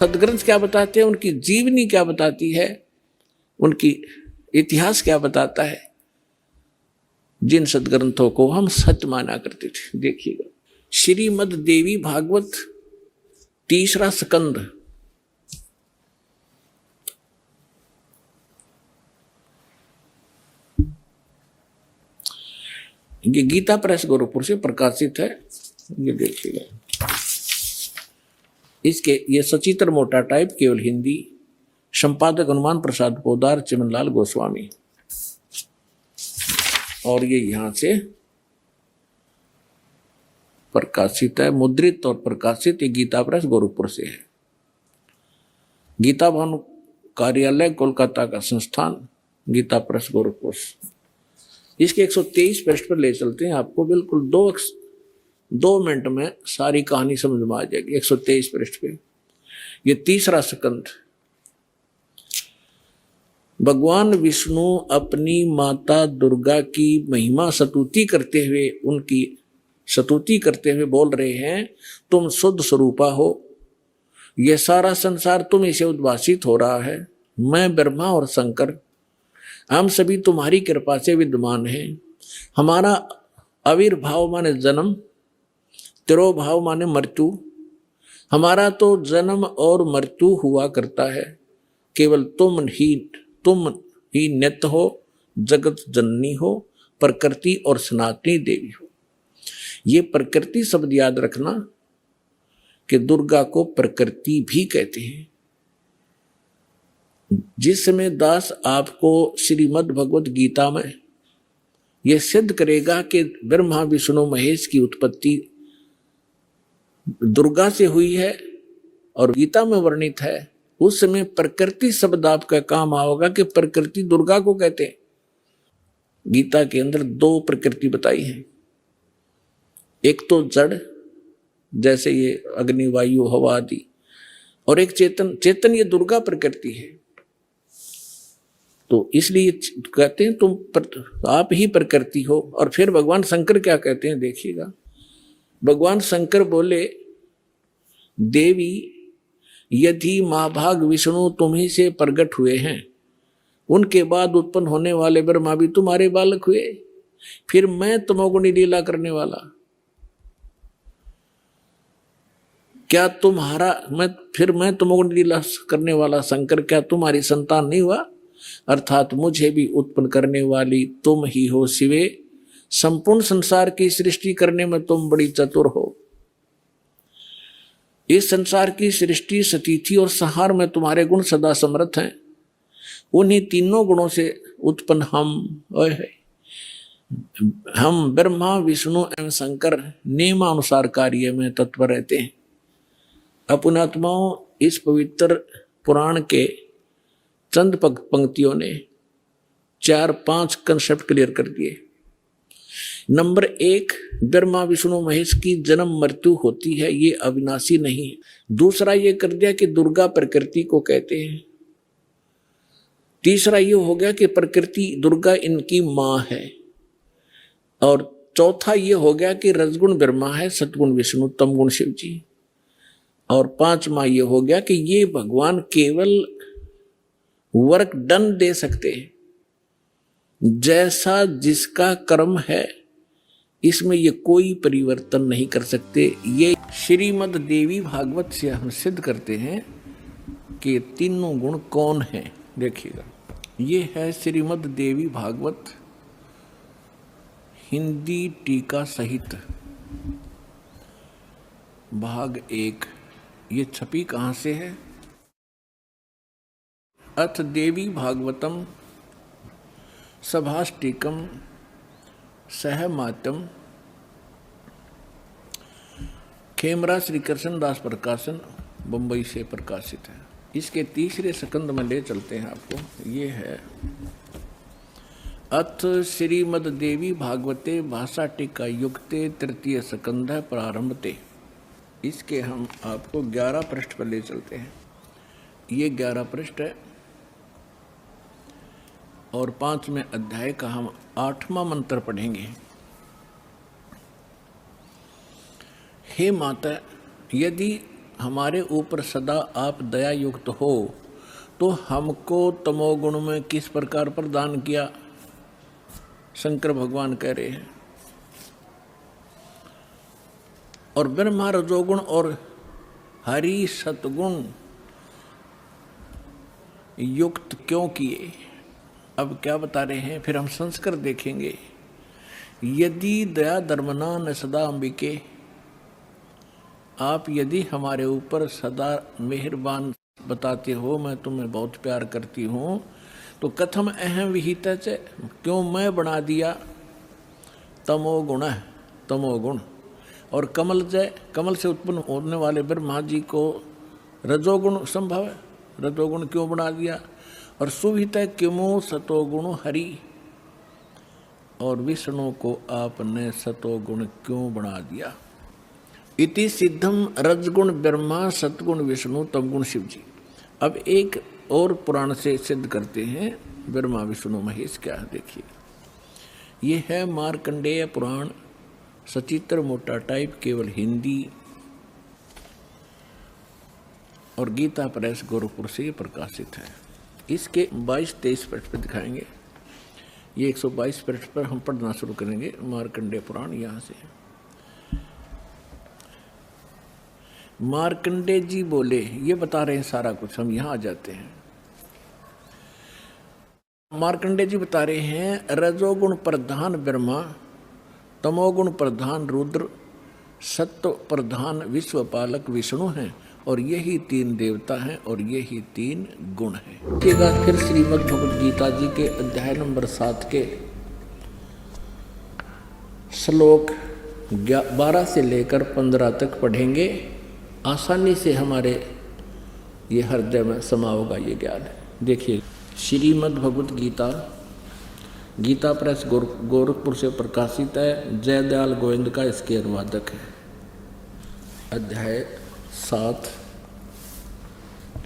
सदग्रंथ क्या बताते हैं, उनकी जीवनी क्या बताती है, उनकी इतिहास क्या बताता है, जिन सदग्रंथों को हम सत्य माना करते थे। देखिएगा, श्रीमद् देवी भागवत तीसरा स्कंद, ये गीता प्रेस गोरखपुर से प्रकाशित है। ये देखिएगा, इसके ये सचित्र मोटा टाइप, केवल हिंदी, संपादक हनुमान प्रसाद पोदार, चिमनलाल गोस्वामी, और ये यहां से प्रकाशित है, मुद्रित और प्रकाशित। ये गीता प्रेस गोरखपुर से है। गीता भवन कार्यालय कोलकाता का संस्थान, गीता प्रेस गोरखपुर। इसके 123 पृष्ठ पर ले चलते हैं आपको, बिल्कुल 2 मिनट में सारी कहानी समझ में आ जाएगी। 123 पृष्ठ पे ये तीसरा स्कंद। भगवान विष्णु अपनी माता दुर्गा की महिमा स्तुति करते हुए, उनकी स्तुति करते हुए बोल रहे हैं, तुम शुद्ध स्वरूपा हो, यह सारा संसार तुम इसे उद्भासित हो रहा है। मैं ब्रह्मा और शंकर, हम सभी तुम्हारी कृपा से विद्यमान हैं। हमारा आविर्भाव माने जन्म, तिरोभाव माने मृत्यु। हमारा तो जन्म और मृत्यु हुआ करता है, केवल तुम ही नित्य हो, जगत जननी हो, प्रकृति और सनातनी देवी हो। ये प्रकृति शब्द याद रखना कि दुर्गा को प्रकृति भी कहते हैं। जिस समय दास आपको श्रीमद् भगवत गीता में यह सिद्ध करेगा कि ब्रह्मा विष्णु महेश की उत्पत्ति दुर्गा से हुई है और गीता में वर्णित है, उस समय प्रकृति शब्द आपका काम आओगा कि प्रकृति दुर्गा को कहते हैं। गीता के अंदर 2 प्रकृति बताई है, एक तो जड़ जैसे ये अग्नि वायु हवा आदि, और एक चेतन ये दुर्गा प्रकृति है। तो इसलिए कहते हैं तुम आप ही प्रकृति हो। और फिर भगवान शंकर क्या कहते हैं, देखिएगा। भगवान शंकर बोले, देवी यदि महाभाग विष्णु तुम्ही से प्रकट हुए हैं, उनके बाद उत्पन्न होने वाले ब्रह्मा भी तुम्हारे बालक हुए, फिर मैं तमोगुणी लीला करने वाला, क्या मैं तमोगुणी लीला करने वाला शंकर क्या तुम्हारी संतान नहीं हुआ? अर्थात मुझे भी उत्पन्न करने वाली तुम ही हो शिवे। संपूर्ण संसार की सृष्टि करने में तुम बड़ी चतुर हो। इस संसार की सृष्टि, स्थिति और संहार में तुम्हारे गुण सदा समर्थ हैं। उन्हीं तीनों गुणों से उत्पन्न हम ब्रह्मा विष्णु एवं शंकर नियमानुसार कार्य में तत्पर रहते हैं। अपनात्माओं, इस पवित्र पुराण के चंद पंक्तियों ने 4-5 कंसेप्ट क्लियर कर दिए। नंबर 1, ब्रह्मा विष्णु महेश की जन्म मृत्यु होती है, ये अविनाशी नहीं है। दूसरा ये कर दिया कि दुर्गा प्रकृति को कहते हैं। तीसरा ये हो गया कि प्रकृति दुर्गा इनकी मां है। और चौथा ये हो गया कि रजगुण ब्रह्मा है, सतगुण विष्णु, तमगुण शिव जी। और 5वां ये हो गया कि ये भगवान केवल वर्क डन दे सकते हैं, जैसा जिसका कर्म है इसमें ये कोई परिवर्तन नहीं कर सकते। ये श्रीमद् देवी भागवत से हम सिद्ध करते हैं कि तीनों गुण कौन हैं। देखिएगा, ये है श्रीमद् देवी भागवत हिंदी टीका सहित भाग 1। ये छपी कहाँ से है? अथ देवी भागवतम सभाष्टिकम सहमातम, खेमरा श्री कृष्ण दास प्रकाशन, बंबई से प्रकाशित है। इसके तीसरे स्कंद में ले चलते हैं आपको। ये है अथ श्रीमद् देवी भागवते भाषा टीका युक्ते तृतीय स्कंध प्रारंभते। इसके हम आपको 11 पृष्ठ पर ले चलते हैं। ये 11 पृष्ठ है और 5वें अध्याय का हम 8वां मंत्र पढ़ेंगे। हे माता, यदि हमारे ऊपर सदा आप दया युक्त हो, तो हमको तमोगुण में किस प्रकार प्रदान किया? शंकर भगवान कह रहे हैं। और ब्रह्मा रजोगुण और हरि सतगुण युक्त क्यों किए? अब क्या बता रहे हैं, फिर हम संस्कार देखेंगे। यदि दया धर्मना न सदा अंबिके, आप यदि हमारे ऊपर सदा मेहरबान बताते हो, मैं तुम्हें बहुत प्यार करती हूँ, तो कथम अहम विहित, क्यों मैं बना दिया तमोगुण, तमोगुण। और कमल जय, कमल से उत्पन्न होने वाले ब्रह्मा जी को रजोगुण संभव है, रजोगुण क्यों बना दिया? और सुवित किमो सतोगुण हरि, और विष्णु को आपने सतोगुण क्यों बना दिया? इति सिद्धम रजगुण ब्रह्मा सतगुण विष्णु तमगुण शिव जी। अब एक और पुराण से सिद्ध करते हैं ब्रह्मा विष्णु महेश क्या है, देखिए। ये है मार्कंडेय पुराण, सचित्र मोटा टाइप, केवल हिंदी, और गीता प्रेस गोरखपुर से प्रकाशित है। इसके 22-23 पृष्ठ पर दिखाएंगे। ये 122 पृष्ठ पर हम पढ़ना शुरू करेंगे मार्कंडेय पुराण। यहाँ से मार्कंडेय जी बोले, ये बता रहे हैं सारा कुछ, हम यहाँ आ जाते हैं। मार्कंडेय जी बता रहे हैं रजोगुण प्रधान ब्रह्मा, तमोगुण प्रधान रुद्र, सत्व प्रधान विश्वपालक विष्णु हैं, और यही 3 देवता हैं, और यही 3 गुण हैं। देखिएगा फिर श्रीमद् भगवद गीता जी के अध्याय नंबर 7 के श्लोक 12 से लेकर 15 तक पढ़ेंगे। आसानी से हमारे ये हृदय में समा होगा ये ज्ञान है। देखिए, श्रीमद् भगवद गीता, गीता प्रेस गोरखपुर से प्रकाशित है। जयदयाल गोविंद का इसके अनुवादक है। अध्याय 7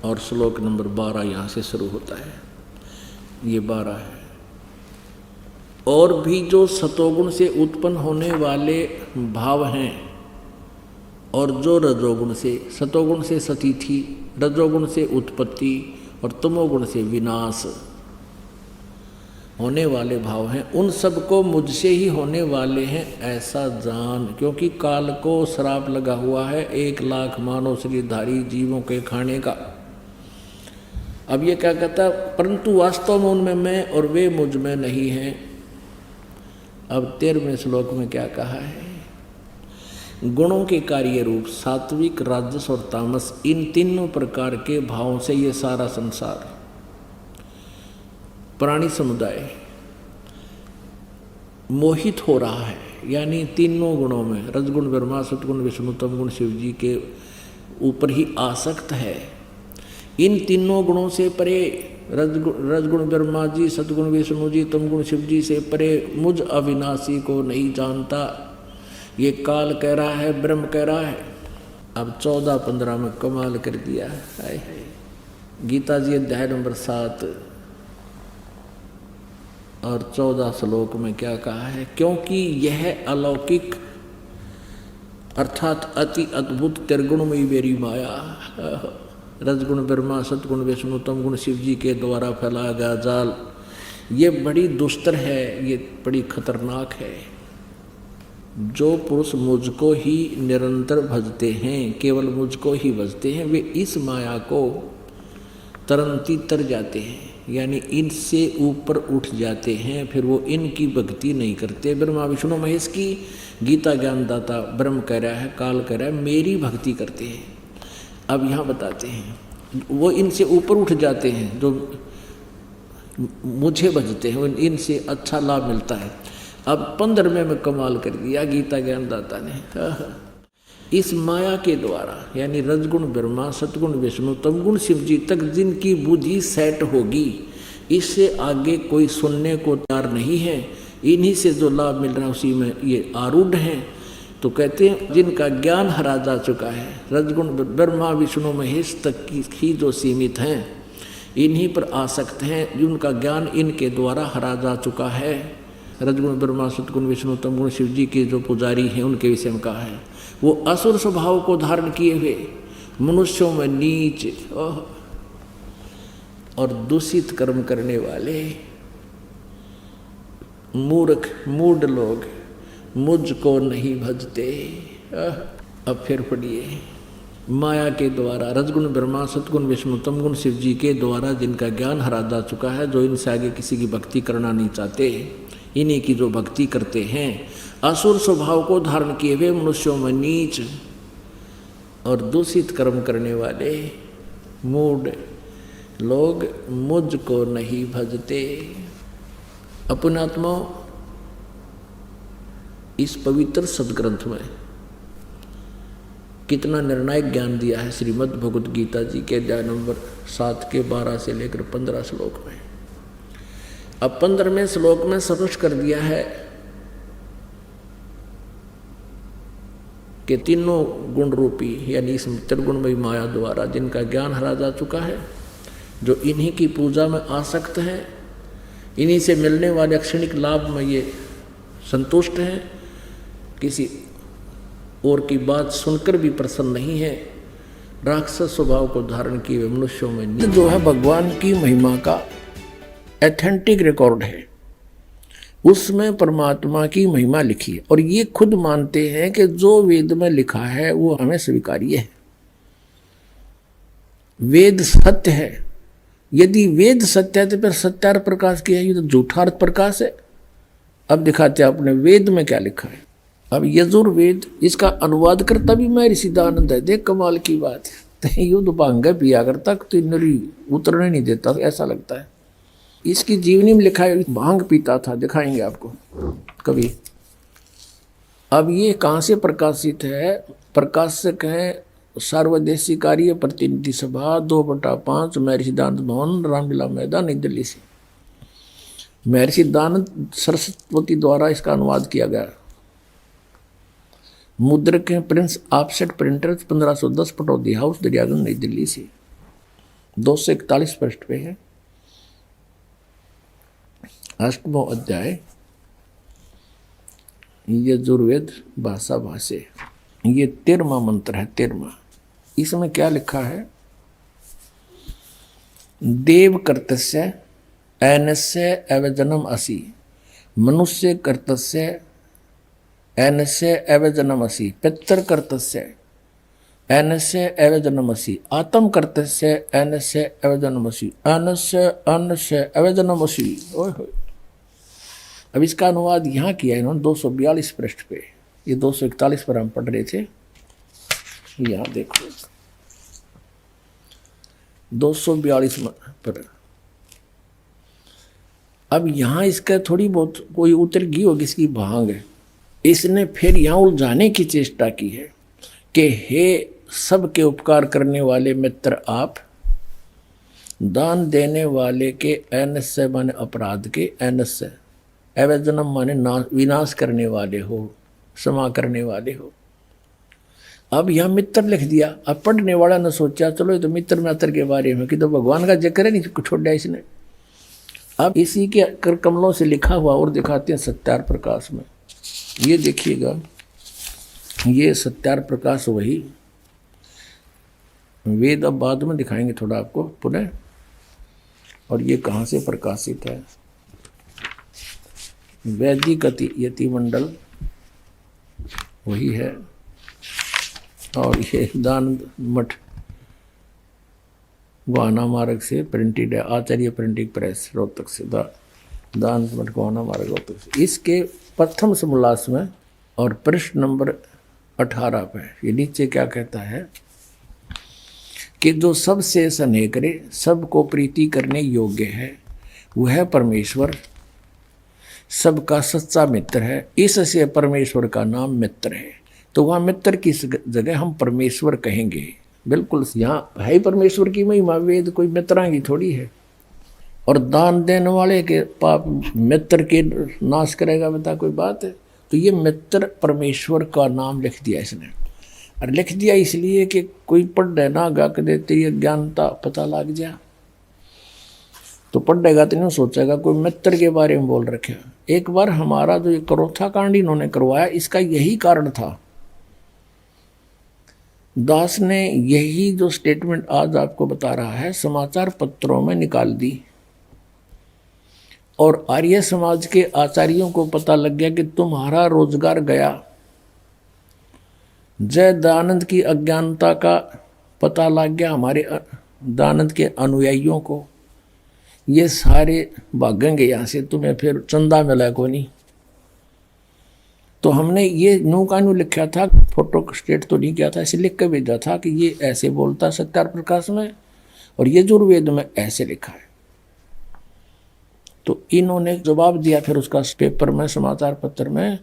और श्लोक नंबर 12 यहाँ से शुरू होता है। ये 12 है। और भी जो सतोगुण से उत्पन्न होने वाले भाव हैं, और जो रजोगुण से, सतोगुण से सतीथि, रजोगुण से उत्पत्ति और तमोगुण से विनाश होने वाले भाव हैं, उन सबको मुझसे ही होने वाले हैं ऐसा जान। क्योंकि काल को श्राप लगा हुआ है 1 लाख मानव शरीरधारी जीवों के खाने का। अब ये क्या कहता, परंतु वास्तव में उनमें मैं और वे मुझ में नहीं हैं। अब 13वें श्लोक में क्या कहा है? गुणों के कार्य रूप सात्विक, राजस और तामस, इन तीनों प्रकार के भावों से ये सारा संसार, प्राणी समुदाय मोहित हो रहा है। यानी तीनों गुणों में, रजगुण ब्रह्मा, सतगुण विष्णु, तमगुण शिव जी के ऊपर ही आसक्त है। इन तीनों गुणों से परे, रजगुण ब्रह्मा जी, सतगुण विष्णु जी, तमगुण शिव जी से परे मुझ अविनाशी को नहीं जानता। ये काल कह रहा है, ब्रह्म कह रहा है। अब 14-15 में कमाल कर दिया है। गीता जी अध्याय नंबर 7 और 14 श्लोक में क्या कहा है? क्योंकि यह अलौकिक अर्थात अति अद्भुत त्रिगुणमयी मेरी माया, रजगुण ब्रह्मा, सतगुण विष्णु, तमगुण शिव जी के द्वारा फैलाया गया जाल, ये बड़ी दुस्तर है, ये बड़ी खतरनाक है। जो पुरुष मुझको ही निरंतर भजते हैं, केवल मुझको ही भजते हैं, वे इस माया को तरंती तर जाते हैं, यानी इनसे ऊपर उठ जाते हैं। फिर वो इनकी भक्ति नहीं करते। ब्रह्मा विष्णु महेश की गीता ज्ञानदाता ब्रह्म कह रहा है, काल कह रहा है, मेरी भक्ति करते हैं। अब यहाँ बताते हैं वो इनसे ऊपर उठ जाते हैं, जो मुझे भजते हैं, इनसे अच्छा लाभ मिलता है। अब 15वें में कमाल कर दिया गीता ज्ञानदाता ने। इस माया के द्वारा, यानी रजगुण ब्रह्मा, सतगुण विष्णु, तमगुण शिव जी तक जिनकी बुद्धि सेट होगी, इससे आगे कोई सुनने को तैयार नहीं है। इन्हीं से जो लाभ मिल रहा है उसी में ये आरूढ़ हैं। तो कहते हैं जिनका ज्ञान हरा जा चुका है, रजगुण ब्रह्मा विष्णु महेश तक की जो सीमित हैं, इन्हीं पर आसक्त हैं, जिनका ज्ञान इनके द्वारा हरा जा चुका है। रजगुण ब्रह्मा, सतगुण विष्णु, तमगुण शिव जी के जो पुजारी हैं, उनके विषय में कहा है। वो असुर स्वभाव को धारण किए हुए मनुष्यों में नीच और दूषित कर्म करने वाले मूर्ख मूढ़ लोग मुझको नहीं भजते। अब फिर पढ़िए, माया के द्वारा रजगुण ब्रह्मा सतगुण विष्णु तमगुण शिव जी के द्वारा जिनका ज्ञान हरा जा चुका है, जो इनसे आगे किसी की भक्ति करना नहीं चाहते, इन्हीं की जो भक्ति करते हैं, असुर स्वभाव को धारण किए हुए मनुष्यों में नीच और दूषित कर्म करने वाले मूढ़ लोग मुझको नहीं भजते। अपनात्मा इस पवित्र सदग्रंथ में कितना निर्णायक ज्ञान दिया है श्रीमद् भगवद गीता जी के अध्याय नंबर 7 के 12 से लेकर 15 श्लोक में। अब 15वें श्लोक में स्पष्ट कर दिया है कि तीनों गुण रूपी यानी इस त्रिगुणमयी माया द्वारा जिनका ज्ञान हरा जा चुका है, जो इन्हीं की पूजा में आसक्त है, इन्हीं से मिलने वाले क्षणिक लाभ में ये संतुष्ट हैं, किसी और की बात सुनकर भी प्रसन्न नहीं है, राक्षस स्वभाव को धारण किए हुए मनुष्यों में जो है भगवान की महिमा का एथेंटिक रिकॉर्ड है, उसमें परमात्मा की महिमा लिखी है। और ये खुद मानते हैं कि जो वेद में लिखा है वो हमें स्वीकार्य है, वेद सत्य है। यदि वेद सत्य है तो फिर सत्यार्थ प्रकाश की है, ये तो झूठार्थ प्रकाश है। अब दिखाते हैं आपने वेद में क्या लिखा है। अब यजुर्वेद, इसका अनुवाद करता भी मैं ऋषिदानंद है। देख कमाल की बात है, युद्ध भांग पिया करता तो नरी उतरने नहीं देता, ऐसा लगता है। इसकी जीवनी में लिखा है भांग पीता था, दिखाएंगे आपको कभी। अब ये कहाँ से प्रकाशित है? प्रकाशक है सार्वदेशी कार्य प्रतिनिधि सभा 2/5 महर्षि दानंद भवन रामलीला मैदान नई दिल्ली से। महर्षि दानंद सरस्वती द्वारा इसका अनुवाद किया गया। मुद्रक हैं Prince offset printers 1510 Pataudi house Daryaganj नई दिल्ली से। 241 पृष्ठ पे है। 8वां अध्याय यजुर्वेद भाषा भाष्य, ये 13वां मंत्र है। 13वां, इसमें क्या लिखा है? देव कर्तस्य ऐनस्य अवजनम असि, मनुष्य कर्तस्य ऐनस्य अवजनमसि, पितर कर्तस्य ऐनस्य अवजनमसि, आत्म कर्तस्य ऐनस्य अवजनमसि, अन्नस्य अन्नस्य अवजनमसि। ओए होए। अब इसका अनुवाद यहाँ किया इन्होंने 242 पृष्ठ पे। ये 241 पर हम पढ़ रहे थे, यहाँ देखो 242 पर। अब यहाँ इसका थोड़ी बहुत कोई उतर गई होगी इसकी भांग है। इसने फिर यहाँ उलझाने की चेष्टा की है कि हे सबके उपकार करने वाले मित्र, आप दान देने वाले के ऐनस्य माने अपराध के, ऐनस्य अवजनम माने विनाश करने वाले हो, क्षमा करने वाले हो। अब यह मित्र लिख दिया। अब पढ़ने वाला ने सोचा चलो ये तो मित्र मित्र के बारे में कि तो भगवान का जिक्र है, नहीं छोड़ दिया इसने। अब इसी के कर कमलों से लिखा हुआ और दिखाते हैं सत्यार्थ प्रकाश में। ये देखिएगा, ये सत्यार्थ प्रकाश वही वेद, अब बाद में दिखाएंगे थोड़ा आपको पुनः। और ये कहाँ से प्रकाशित है? वैदिक यति मंडल वही है। और ये दान मठ गोहाना मार्ग से प्रिंटेड है, आचार्य प्रिंटिंग प्रेस रोहतक से, दान मठ गोहाना मार्ग रोहतक से। इसके प्रथम समोल्लास में और पृष्ठ नंबर 18 पे ये नीचे क्या कहता है कि जो सबसे स्नेह करे, सबको प्रीति करने योग्य है, वह परमेश्वर सबका सच्चा मित्र है। इससे परमेश्वर का नाम मित्र है। तो वहाँ मित्र की जगह हम परमेश्वर कहेंगे। बिल्कुल यहाँ है ही परमेश्वर की महिमा, वेद कोई मित्रांगी थोड़ी है। और दान देने वाले के पाप मित्र के नाश करेगा, बता कोई बात है? तो ये मित्र परमेश्वर का नाम लिख दिया इसने। और लिख दिया इसलिए कि कोई पढ़ ना गा के देते ये ज्ञानता पता लग जाए, तो पढ़ेगा तो नहीं सोचेगा कोई मित्र के बारे में बोल रखे। एक बार हमारा जो ये करोथा कांड इन्होंने करवाया, इसका यही कारण था दास ने यही जो स्टेटमेंट आज आपको बता रहा है समाचार पत्रों में निकाल दी, और आर्य समाज के आचार्यों को पता लग गया कि तुम्हारा रोजगार गया। जय दयानंद की अज्ञानता का पता लग गया हमारे दयानंद के अनुयायियों को, ये सारे भागेंगे यहाँ से, तुम्हें फिर चंदा मिला को नहीं। तो हमने ये न्यू का न्यू लिखा था, फोटो स्टेट तो नहीं किया था, ऐसे लिख कर भेजा था कि ये ऐसे बोलता सत्यार प्रकाश में, और ये यजुर्वेद में ऐसे लिखा है। तो इन्होंने जवाब दिया फिर उसका पेपर में, समाचार पत्र में,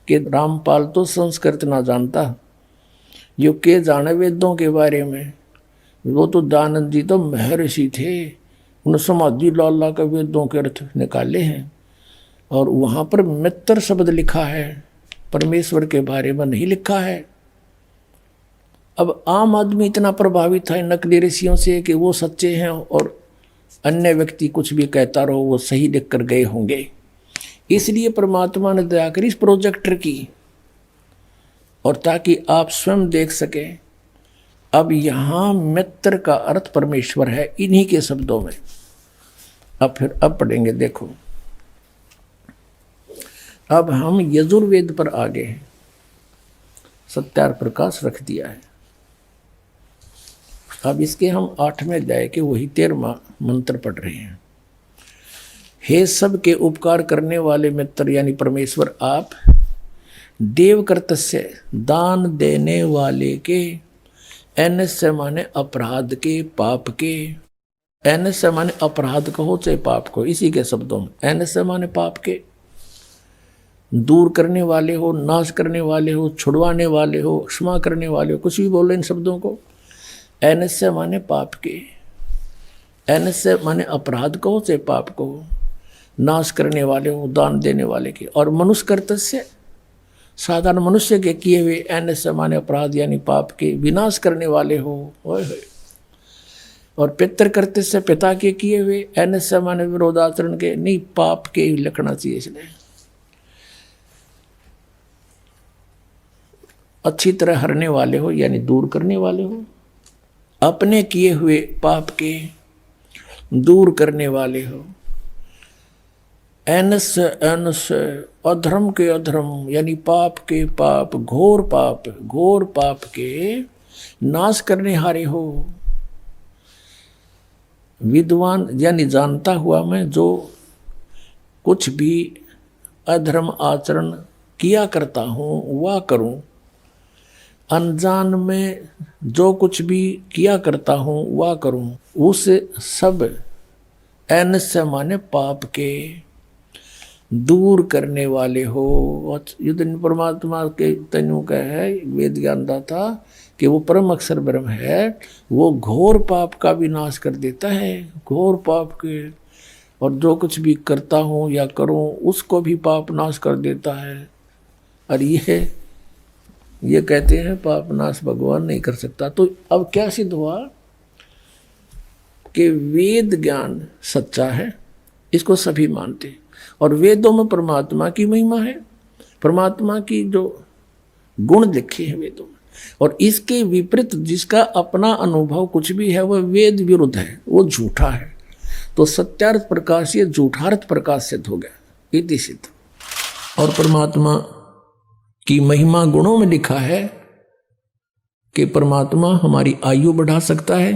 कि रामपाल तो संस्कृत ना जानता, यो के जाने वेदों के बारे में। वो तो दयानंद जी तो महर्षि थे, उन्होंने समाधि लाला के वेदों के अर्थ निकाले हैं, और वहाँ पर मित्र शब्द लिखा है, परमेश्वर के बारे में नहीं लिखा है। अब आम आदमी इतना प्रभावित है नकली ऋषियों से कि वो सच्चे हैं, और अन्य व्यक्ति कुछ भी कहता रहो वो सही लिख कर गए होंगे। इसलिए परमात्मा ने दया करी इस प्रोजेक्टर की, और ताकि आप स्वयं देख सकें। अब यहाँ मित्र का अर्थ परमेश्वर है इन्हीं के शब्दों में। अब पढ़ेंगे, देखो अब हम यजुर्वेद पर आ गए हैं, सत्यार प्रकाश रख दिया है। अब इसके हम 8वें अध्याय के वही 13वां मंत्र पढ़ रहे हैं। हे सब के उपकार करने वाले मित्र यानी परमेश्वर, आप देव कर्तस्य दान देने वाले के, एनस्य माने अपराध के, पाप के, एनस्य माने अपराध कहो चाहे पाप को, इसी के शब्दों में एनस्य माने पाप के, दूर करने वाले हो, नाश करने वाले हो, छुड़वाने वाले हो, क्षमा करने वाले हो, कुछ भी बोलो इन शब्दों को। एनस्य माने पाप के, एनस्य माने अपराध कहो चाहे पाप कहो, नाश करने वाले हो, दान देने वाले के, और मनुष्य कर्तस्य साधारण मनुष्य के किए हुए, एनस्य माने अपराध यानी पाप के विनाश करने वाले हो, और पितृ कर्तस्य पिता के किए हुए, एनस्य माने विरोधाचरण के, नहीं पाप के ही लिखना चाहिए इसलिए। अच्छी तरह हरने वाले हो यानी दूर करने वाले हो, अपने किए हुए पाप के दूर करने वाले हो, एनस्य अधर्म के अधर्म यानी पाप के पाप, घोर पाप के नाश करने हारे हो, विद्वान यानी जानता हुआ मैं जो कुछ भी अधर्म आचरण किया करता हूँ वह करूँ, अनजान में जो कुछ भी किया करता हूँ वह करूँ, उस सब एनस्य माने पाप के दूर करने वाले हो। युद्ध परमात्मा के तनु का है वेद ज्ञान दाता कि वो परम अक्षर ब्रह्म है, वो घोर पाप का भी नाश कर देता है, घोर पाप के, और जो कुछ भी करता हूँ या करूँ उसको भी पाप नाश कर देता है। और ये कहते हैं पाप नाश भगवान नहीं कर सकता। तो अब क्या सिद्ध हुआ कि वेद ज्ञान सच्चा है, इसको सभी मानते, और वेदों में परमात्मा की महिमा है, परमात्मा की जो गुण लिखे हैं वेदों में, और इसके विपरीत जिसका अपना अनुभव कुछ भी है वह वेद विरुद्ध है, वो झूठा है। तो सत्यार्थ प्रकाश ये झूठार्थ प्रकाश सिद्ध हो गया, इति सिद्ध। और परमात्मा की महिमा गुणों में लिखा है कि परमात्मा हमारी आयु बढ़ा सकता है,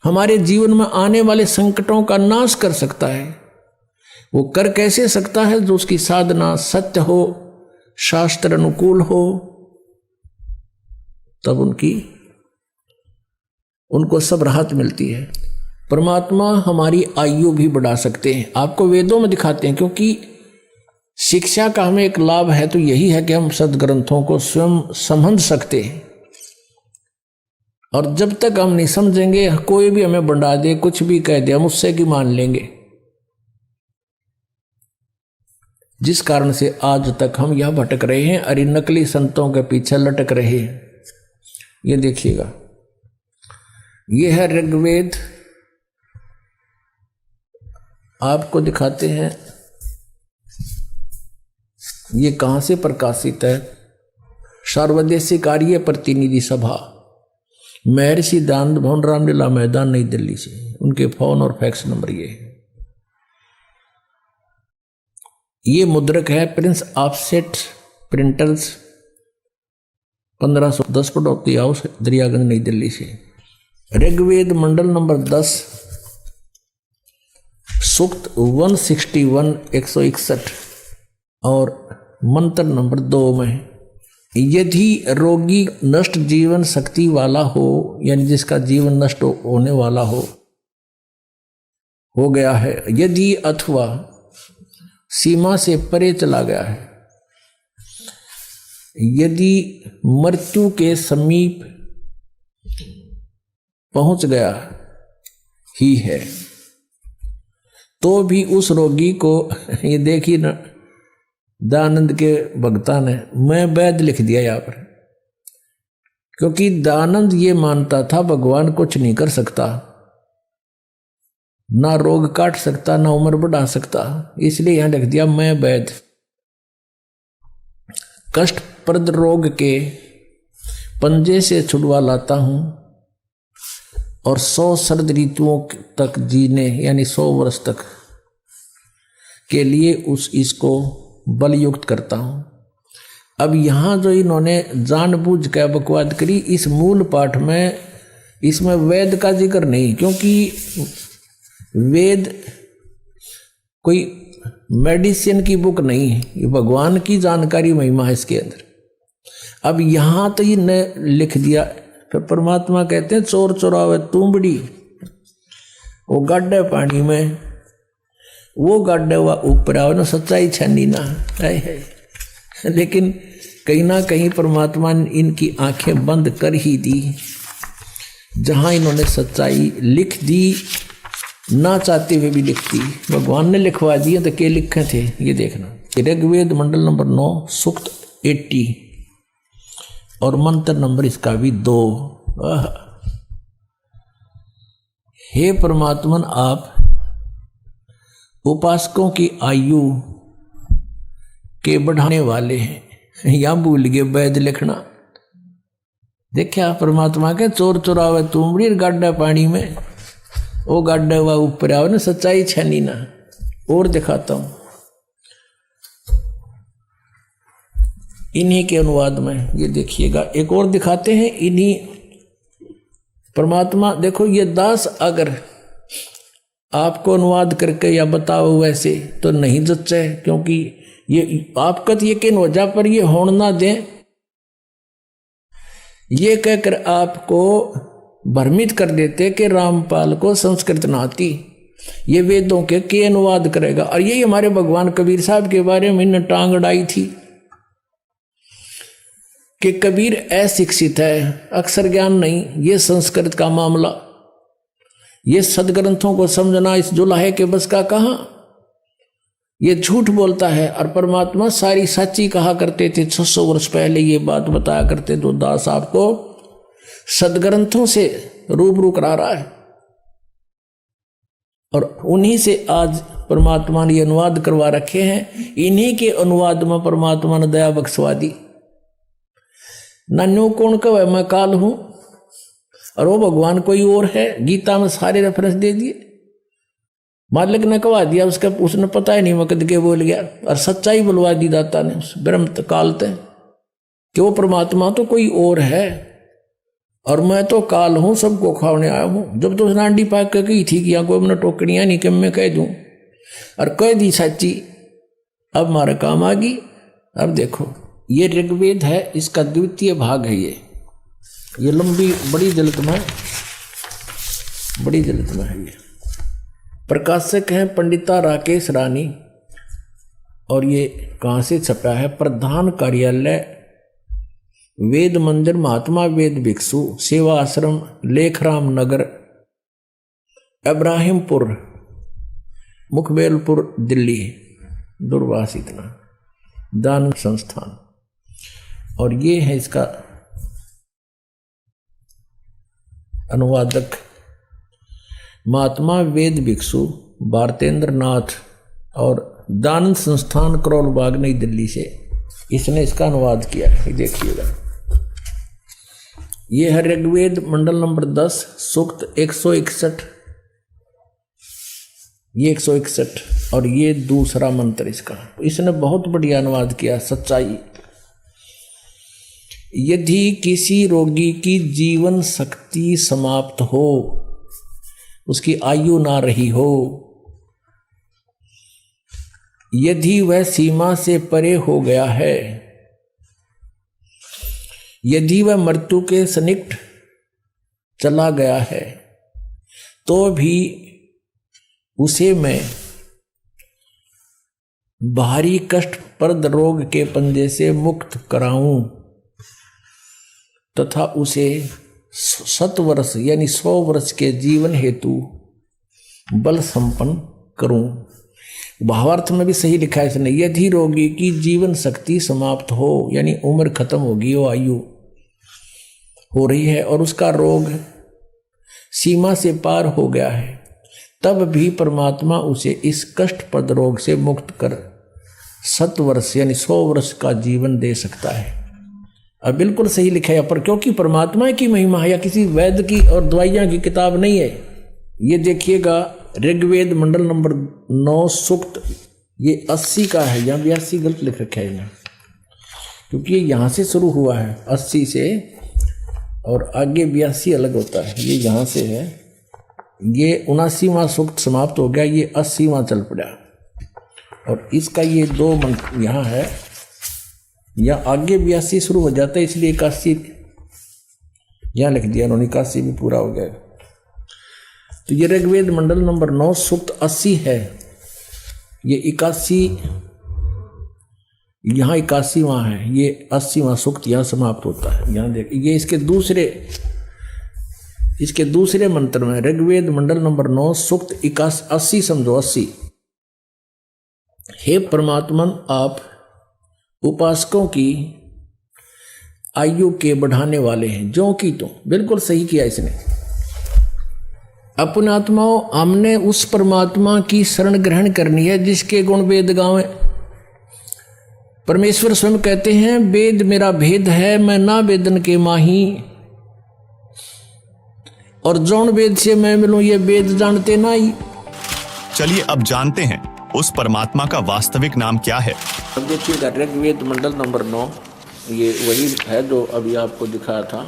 हमारे जीवन में आने वाले संकटों का नाश कर सकता है। वो कर कैसे सकता है? जो उसकी साधना सत्य हो, शास्त्र अनुकूल हो, तब उनको सब राहत मिलती है। परमात्मा हमारी आयु भी बढ़ा सकते हैं, आपको वेदों में दिखाते हैं, क्योंकि शिक्षा का हमें एक लाभ है तो यही है कि हम सदग्रंथों को स्वयं समझ सकते हैं। और जब तक हम नहीं समझेंगे, कोई भी हमें बढ़ा दे, कुछ भी कह दे, हम उससे की मान लेंगे। जिस कारण से आज तक हम यह भटक रहे हैं, अरे नकली संतों के पीछे लटक रहे हैं। ये देखिएगा, ये है ऋग्वेद, आपको दिखाते हैं ये कहां से प्रकाशित है। सर्वदेशीय कार्य प्रतिनिधि सभा महर्षि दानंद भवन, रामलीला मैदान, नई दिल्ली से। उनके फोन और फैक्स नंबर ये है। ये मुद्रक है prince offset printers, 1510 Padauti house, Daryaganj, नई दिल्ली से। ऋग्वेद मंडल नंबर 10, सूक्त 161 161 और मंत्र नंबर 2 में, यदि रोगी नष्ट जीवन शक्ति वाला हो, यानी जिसका जीवन नष्ट होने वाला हो गया है, यदि अथवा सीमा से परे चला गया है, यदि मृत्यु के समीप पहुंच गया ही है, तो भी उस रोगी को, ये देखिए ना दानंद के भक्ता ने, मैं वैद लिख दिया यहाँ पर, क्योंकि दानंद ये मानता था भगवान कुछ नहीं कर सकता, ना रोग काट सकता, ना उम्र बढ़ा सकता, इसलिए यहां लिख दिया मैं वैद। कष्टप्रद रोग के पंजे से छुड़वा लाता हूं और 100 शरद ऋतुओं तक जीने, यानी 100 वर्ष तक के लिए इसको बलयुक्त करता हूं। अब यहां जो इन्होंने जानबूझ कर बकवाद करी, इस मूल पाठ में इसमें वेद का जिक्र नहीं, क्योंकि वेद कोई मेडिसिन की बुक नहीं है, ये भगवान की जानकारी महिमा है इसके अंदर। अब यहां तो ये न लिख दिया, फिर परमात्मा कहते हैं चोर चोरावे तुंबड़ी, वो गाड्डे पानी में, वो गाड्डे हुआ ऊपर आओ ना, सच्चाई छनी ना है। लेकिन कहीं ना कहीं परमात्मा ने इनकी आंखें बंद कर ही दी, जहां इन्होंने सच्चाई लिख दी, ना चाहते हुए भी लिख दी। भगवान ने लिखवा दिए तो क्या लिखे थे ये देखना। ऋग्वेद मंडल नंबर 9 सूक्त 80 और मंत्र नंबर इसका भी 2। हे परमात्मन, आप उपासकों की आयु के बढ़ाने वाले हैं। या भूल गए वैद लिखना। देखा परमात्मा के चोर चोरावे तुमड़ी गाड्डा पानी में, वो गाड्डा हुआ ऊपर आओ ना, सच्चाई छनी ना। और दिखाता हूं इन्हीं के अनुवाद में, ये देखिएगा एक और दिखाते हैं। इन्हीं परमात्मा, देखो ये दास अगर आपको अनुवाद करके या बताओ वैसे तो नहीं जच्चे, क्योंकि ये आपका तो यकीन हो जा, पर ये होड़ ना दें, ये कहकर आपको भ्रमित कर देते कि रामपाल को संस्कृत ना आती, ये वेदों के अनुवाद करेगा। और यही हमारे भगवान कबीर साहब के बारे में इन्हें टांग अड़ाई थी कि कबीर अशिक्षित है, अक्षर ज्ञान नहीं, ये संस्कृत का मामला, ये सदग्रंथों को समझना इस जुलाहे के बस का कहां, ये झूठ बोलता है। और परमात्मा सारी सच्ची कहा करते थे। 600 वर्ष पहले ये बात बताया करते तो दास आपको सदग्रंथों से रूबरू करा रहा है, और उन्हीं से आज परमात्मा ने अनुवाद करवा रखे हैं। इन्हीं के अनुवाद में परमात्मा ने दया बख्शवा दी। नन्नू कौन कहे मैं काल हूं, और वो भगवान कोई और है। गीता में सारे रेफरेंस दे दिए। मालिक ने कहा दिया, उसने पता ही नहीं मकद के बोल गया, और सच्चाई बुलवा दी दाता ने उस ब्रह्म कालते कि वो परमात्मा तो कोई और है, और मैं तो काल हूं, सबको खाने आया हूं। जब तो नांडी पाक के कही थी कि यहाँ कोई अपना टोकड़ियां नहीं कि मैं कह दूं, और कह दी सच्ची, अब हमारा काम आ गई। अब देखो ये ऋग्वेद है, इसका द्वितीय भाग है। ये लंबी बड़ी जल्द में है। ये प्रकाशक हैं पंडिता राकेश रानी, और ये कहाँ से छपा है? प्रधान कार्यालय वेद मंदिर महात्मा वेद भिक्षु सेवा आश्रम लेखराम नगर इब्राहिमपुर मुखबेलपुर दिल्ली, दूरवास इतना दान संस्थान। और ये है इसका अनुवादक महात्मा वेद भिक्षु भारतेंद्र नाथ, और दान संस्थान करोल बाग नई दिल्ली से इसने इसका अनुवाद किया है। देखिएगा ये है ऋग्वेद मंडल नंबर 10 सूक्त 161, ये 161 और ये दूसरा मंत्र इसका। इसने बहुत बढ़िया अनुवाद किया। सच्चाई, यदि किसी रोगी की जीवन शक्ति समाप्त हो, उसकी आयु ना रही हो, यदि वह सीमा से परे हो गया है, यदि वह मृत्यु के सन्निकट चला गया है, तो भी उसे मैं भारी कष्टप्रद रोग के पंजे से मुक्त कराऊं तथा उसे 7 वर्ष यानी 100 वर्ष के जीवन हेतु बल संपन्न करूं। भावार्थ में भी सही लिखा है इसने। यदि रोगी की जीवन शक्ति समाप्त हो यानी उम्र खत्म होगी, वो आयु हो रही है और उसका रोग सीमा से पार हो गया है, तब भी परमात्मा उसे इस कष्टप्रद रोग से मुक्त कर 7 वर्ष यानी 100 वर्ष का जीवन दे सकता है। अब बिल्कुल सही लिखा है पर, क्योंकि परमात्मा की महिमा है या किसी वैद्य की और दवाइयाँ की किताब नहीं है। ये देखिएगा ऋग्वेद मंडल नंबर 9 सूक्त, ये 80 का है, यहाँ 82 गलत लिख रखा है यहाँ, क्योंकि ये यहाँ से शुरू हुआ है 80 से और आगे 82 अलग होता है। ये यहाँ से है, ये 79वां सूक्त समाप्त हो गया, ये 80वां चल पड़ा और इसका ये 2 मंत्र यहाँ है, या आगे 82 शुरू हो जाता है, इसलिए 81 यहाँ लिख दिया उन्होंने, 81 भी पूरा हो गया। तो ये ऋग्वेद मंडल नंबर 9 सूक्त 80 है, ये 81 यहाँ 81वां है, ये 80वां सूक्त यहाँ समाप्त होता है। यहाँ देख, ये इसके दूसरे मंत्र में ऋग्वेद मंडल नंबर 9 सूक्त 80 समझो 80। हे परमात्मन, आप उपासकों की आयु के बढ़ाने वाले हैं, जो कि तो बिल्कुल सही किया इसने। अपने आत्माओं, हमने उस परमात्मा की शरण ग्रहण करनी है जिसके गुण वेद गावें। परमेश्वर स्वयं कहते हैं, वेद मेरा भेद है, मैं ना वेदन के माही, और जौन वेद से मैं मिलूं ये वेद जानते ना ही। चलिए अब जानते हैं उस परमात्मा का वास्तविक नाम क्या है। अब देखिएगा ऋग्वेद मंडल नंबर 9, ये वही है जो अभी आपको दिखाया था।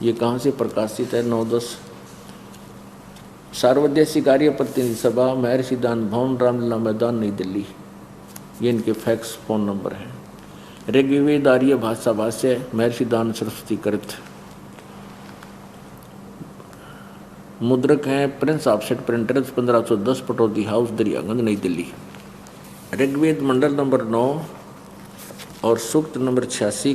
ये कहाँ से प्रकाशित है? 9/10 सार्वदेशिक आर्य प्रतिनिधि सभा, महर्षि दान भवन, रामलीला मैदान, नई दिल्ली। ये इनके फैक्स फोन नंबर है। ऋग्वेद आर्य भाषा भाष्य, महर्षि दान सरस्वती कृत। मुद्रक हैं Prince offset printers, 1510 Pataudi house, Daryaganj, नई दिल्ली। ऋग्वेद मंडल नंबर 9 और सूक्त नंबर 86 का